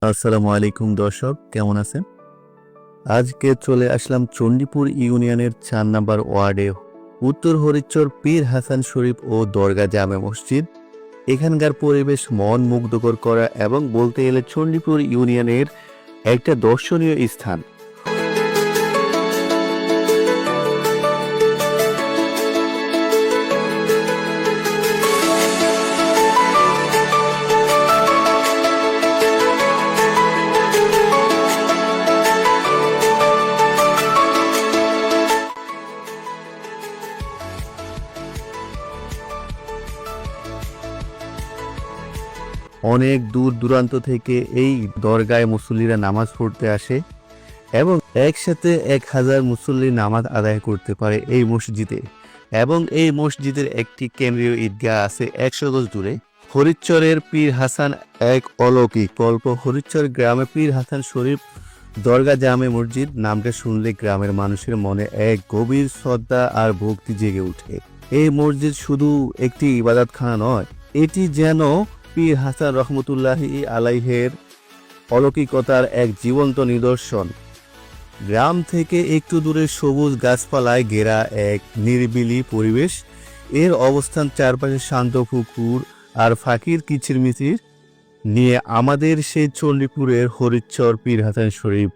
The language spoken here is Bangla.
আসসালামু আলাইকুম দর্শক, কেমন আছেন? আজকে চলে আসলাম চণ্ডীপুর ইউনিয়নের ৪ নম্বর ওয়ার্ডে উত্তর হরিচর পীর হাসান শরীফ ও দরগা জামে মসজিদ। এখানকার পরিবেশ মন মুগ্ধকর করা এবং বলতে গেলে চণ্ডীপুর ইউনিয়নের একটা দর্শনীয় স্থান। অনেক দূর দূরান্ত থেকে এই দরগায় মুসল্লিরা নামাজ পড়তে আসে এবং একসাথে ১,০০০ মুসল্লি নামাজ আদায় করতে পারে এই মসজিদে। এবং এই মসজিদের একটি কেন্দ্রীয় ঈদগাহ আছে ১০০ গজ দূরে। হরিচরের পীর হাসান এক অলৌকিক গল্প। হরিচর গ্রামে পীর হাসান শরীফ দরগা জামে মসজিদ নামটা শুনলে গ্রামের মানুষের মনে এক গভীর শ্রদ্ধা আর ভক্তি জেগে ওঠে। এই মসজিদ শুধু একটি ইবাদতখানা নয়, এটি যেন পীর হাসান রহমতুল্লাহি আলাইহের অলৌকিকতার এক জীবন্ত নিদর্শন। গ্রাম থেকে একটু দূরে সবুজ গাছপালায় ঘেরা এক নিরিবিলি পরিবেশ। এর অবস্থান চারপাশে শান্ত পুকুর আর ফাঁকির কিচিরমিচির নিয়ে আমাদের সেই চণ্ডীপুরের হরিচর পীর হাসান শরীফ